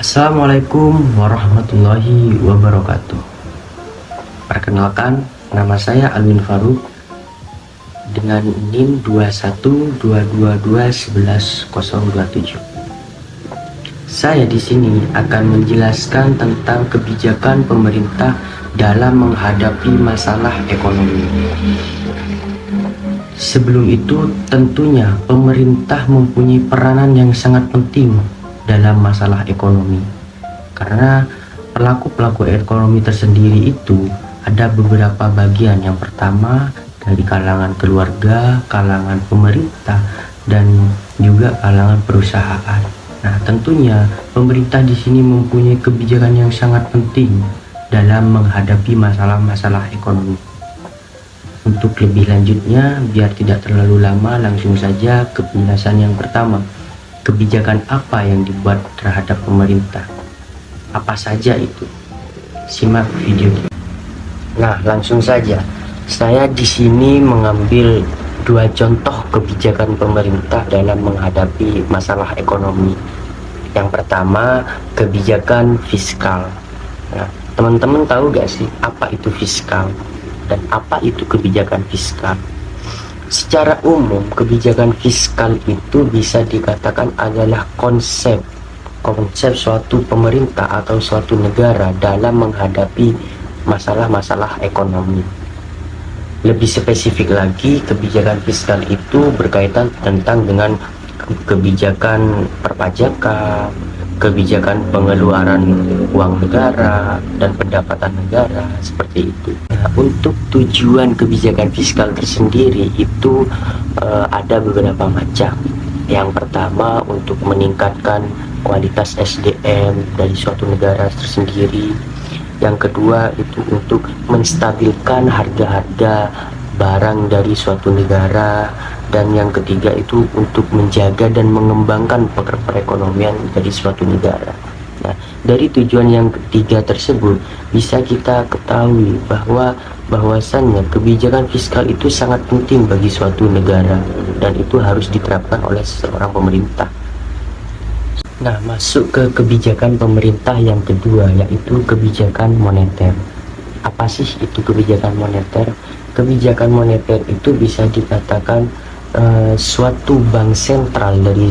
Assalamualaikum warahmatullahi wabarakatuh. Perkenalkan, nama saya Alwin Faruk dengan NIM 21222111027. Saya di sini akan menjelaskan tentang kebijakan pemerintah dalam menghadapi masalah ekonomi. Sebelum itu, tentunya pemerintah mempunyai peranan yang sangat penting dalam masalah ekonomi, karena pelaku-pelaku ekonomi tersendiri itu ada beberapa bagian. Yang pertama dari kalangan keluarga, kalangan pemerintah, dan juga kalangan perusahaan. Nah, tentunya pemerintah di sini mempunyai kebijakan yang sangat penting dalam menghadapi masalah-masalah ekonomi. Untuk lebih lanjutnya, biar tidak terlalu lama, langsung saja ke penjelasan yang pertama. Kebijakan apa yang dibuat terhadap pemerintah? Apa saja itu? Simak video ini. Nah, langsung saja. Saya di sini mengambil dua contoh kebijakan pemerintah dalam menghadapi masalah ekonomi. Yang pertama, kebijakan fiskal. Nah, teman-teman tahu gak sih apa itu fiskal dan apa itu kebijakan fiskal? Secara umum, kebijakan fiskal itu bisa dikatakan adalah konsep suatu pemerintah atau suatu negara dalam menghadapi masalah-masalah ekonomi. Lebih spesifik lagi, kebijakan fiskal itu berkaitan tentang dengan kebijakan perpajakan, kebijakan pengeluaran uang negara dan pendapatan negara, seperti itu. Nah, untuk tujuan kebijakan fiskal tersendiri itu ada beberapa macam. Yang pertama, untuk meningkatkan kualitas SDM dari suatu negara tersendiri. Yang kedua, itu untuk menstabilkan harga-harga barang dari suatu negara. Dan yang ketiga itu untuk menjaga dan mengembangkan perekonomian dari suatu negara. Nah, dari tujuan yang ketiga tersebut bisa kita ketahui bahwasannya kebijakan fiskal itu sangat penting bagi suatu negara dan itu harus diterapkan oleh seorang pemerintah. Nah, masuk ke kebijakan pemerintah yang kedua, yaitu kebijakan moneter. Apa sih itu kebijakan moneter? Kebijakan moneter itu bisa dikatakan suatu bank sentral dari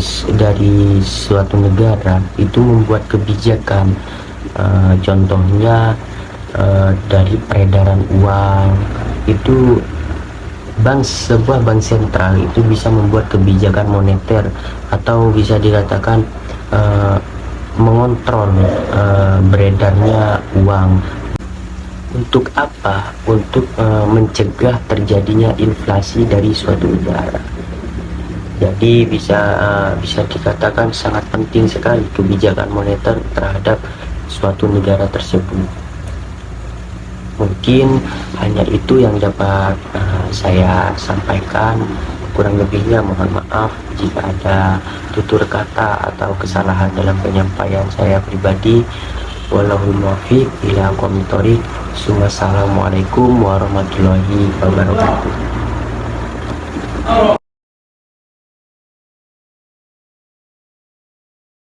suatu negara itu membuat kebijakan, contohnya dari peredaran uang. Itu sebuah bank sentral itu bisa membuat kebijakan moneter atau bisa dikatakan mengontrol beredarnya uang. Untuk apa? Untuk mencegah terjadinya inflasi dari suatu negara. Jadi bisa dikatakan sangat penting sekali kebijakan moneter terhadap suatu negara tersebut. Mungkin hanya itu yang dapat saya sampaikan. Kurang lebihnya mohon maaf jika ada tutur kata atau kesalahan dalam penyampaian saya pribadi. Wallahul muwaffiq ila aqwamit thoriq. Wassalamualaikum warahmatullahi wabarakatuh.